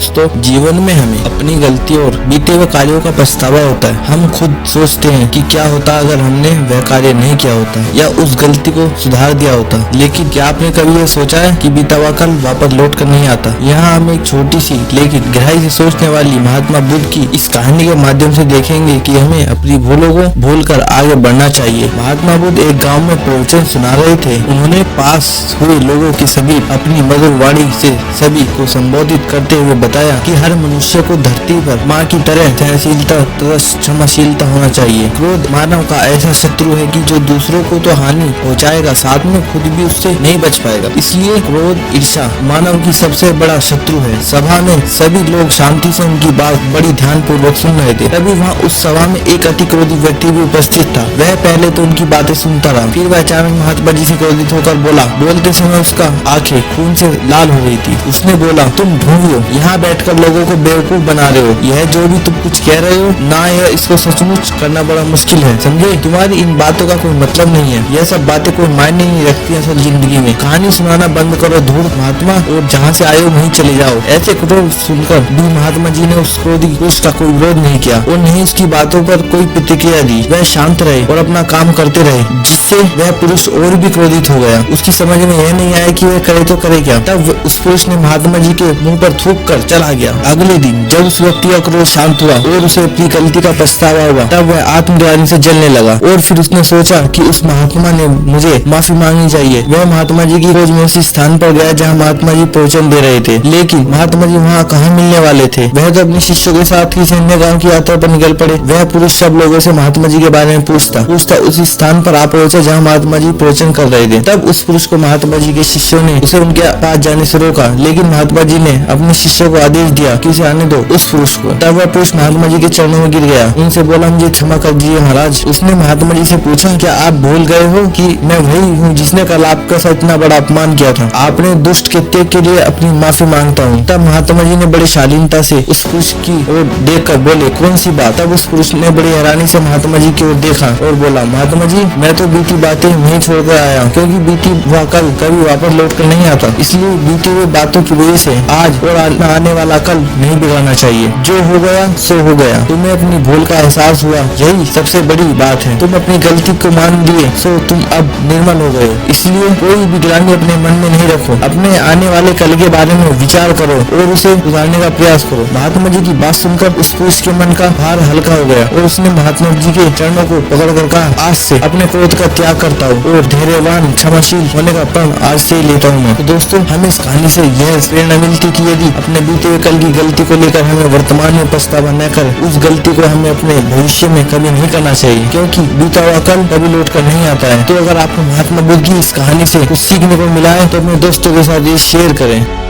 दोस्तों, जीवन में हमें अपनी गलती और बीते हुए कार्यों का पछतावा होता है। हम खुद सोचते हैं कि क्या होता अगर हमने वह कार्य नहीं किया होता या उस गलती को सुधार दिया होता। लेकिन क्या आपने कभी यह सोचा है कि बीता हुआ कल वापस लौट कर नहीं आता। यहाँ हम एक छोटी सी लेकिन गहराई से सोचने वाली महात्मा बुद्ध की इस कहानी के माध्यम से देखेंगे कि हमें अपनी भूलों को भूलकर आगे बढ़ना चाहिए। महात्मा बुद्ध एक गाँव में प्रवचन सुना रहे थे। उन्होंने पास हुए लोगों के समीप अपनी मधुर वाणी से सभी को संबोधित करते हुए बताया कि हर मनुष्य को धरती पर माँ की तरह सहनशीलता तथा क्षमाशीलता होना चाहिए। क्रोध मानव का ऐसा शत्रु है कि जो दूसरों को तो हानि पहुँचाएगा, साथ में खुद भी उससे नहीं बच पाएगा। इसलिए क्रोध ईर्ष्या मानव की सबसे बड़ा शत्रु है। सभा में सभी लोग शांति से उनकी बात बड़ी ध्यान पूर्वक सुन रहे थे। तभी वहाँ उस सभा में एक अति क्रोधी व्यक्ति भी उपस्थित था। वह पहले तो उनकी बातें सुनता रहा, फिर वह अचानक महात्मा जी से क्रोधित होकर बोला। बोलते समय उसका आंखें खून से लाल हो गई थी। उसने बोला, तुम ढोंगियो, यहाँ बैठकर लोगों को बेवकूफ बना रहे हो। यह जो भी तुम कुछ कह रहे हो ना, यह इसको सचमुच करना बड़ा मुश्किल है, समझे। तुम्हारी इन बातों का कोई मतलब नहीं है। यह सब बातें कोई मायने नहीं रखती असल जिंदगी में। कहानी सुनाना बंद करो धूर्त महात्मा, और जहाँ से आए हो वहीं चले जाओ। ऐसे कठोर सुनकर भी महात्मा जी ने उस क्रोधी पुरुष का कोई विरोध नहीं किया और नहीं उसकी बातों पर कोई प्रतिक्रिया दी। वह शांत रहे और अपना काम करते रहे, जिससे वह पुरुष और भी क्रोधित हो गया। उसकी समझ में यह नहीं आया कि वह करे तो करे क्या। तब उस पुरुष ने महात्मा जी के मुंह पर थूक कर चला गया। अगले दिन जब उस व्यक्ति का क्रोध शांत हुआ और उसे अपनी गलती का पछतावा हुआ, तब वह आत्मग्लानि से जलने लगा और फिर उसने सोचा कि उस महात्मा ने मुझे माफी मांगनी चाहिए। वह महात्मा जी की खोज में उसी स्थान पर गया जहाँ महात्मा जी प्रवचन दे रहे थे। लेकिन महात्मा जी वहाँ कहाँ मिलने वाले थे। वह तो अपने शिष्यों के साथ किसी अन्य गाँव की यात्रा पर निकल पड़े। वह पुरुष सब लोगों से महात्मा जी के बारे में पूछता उसी स्थान पर आप पहुंचा जहाँ महात्मा जी प्रवचन कर रहे थे। तब उस पुरुष को महात्मा जी के शिष्यों ने उसे उनके पास जाने से रोका, लेकिन महात्मा जी ने अपने शिष्यों को आदेश दिया कि उसे आने दो उस पुरुष को। तब वह पुरुष महात्मा जी के चरणों में गिर गया। उनसे बोला, मुझे क्षमा कर दीजिए महाराज। उसने महात्मा जी से पूछा, क्या आप भूल गए हो कि मैं वही हूँ जिसने कल आपका साथ इतना बड़ा अपमान किया था। आपने दुष्ट कृत्य के लिए अपनी माफी मांगता हूँ। तब महात्मा जी ने बड़ी शालीनता से उस पुरुष की ओर देखकर बोले, कौन सी बात। तब उस पुरुष ने बड़ी हैरानी से महात्मा जी की ओर देखा और बोला, महात्मा जी मैं तो बीती बातें वहीं छोड़कर आया हूँ, क्योंकि बीती हुआ कल कभी वापस लौट कर नहीं आता। इसलिए बीती हुई बातों की वजह से आज और आने वाला कल नहीं बिगाड़ना चाहिए। जो हो गया सो हो गया। तुम्हें अपनी भूल का एहसास हुआ, यही सबसे बड़ी बात है। तुम अपनी गलती को मान लिए, सो तुम अब निर्मल हो गए। इसलिए कोई भी ग्लानि अपने मन में नहीं रखो। अपने आने वाले कल के बारे में विचार करो और उसे सुधारने का प्रयास करो। महात्मा जी की बात सुनकर उस पुरुष के मन का भार हल्का हो गया और उसने महात्मा जी के चरणों को पकड़कर कहा, आज से अपने क्रोध का त्याग करता हूँ और धैर्यवान क्षमाशील होने का प्रण आज से ही लेता हूँ मैं। तो दोस्तों, हमें इस कहानी से यह प्रेरणा मिलती कि यदि अपने बीते हुए कल की गलती को लेकर हमें वर्तमान में पछतावा न कर, उस गलती को हमें अपने भविष्य में कभी नहीं करना चाहिए, क्योंकि बीता हुआ कल कभी लौट कर नहीं आता है। तो अगर आपको महात्मा बुद्ध की इस कहानी से कुछ सीखने को मिला है तो अपने दोस्तों के साथ ये शेयर करें।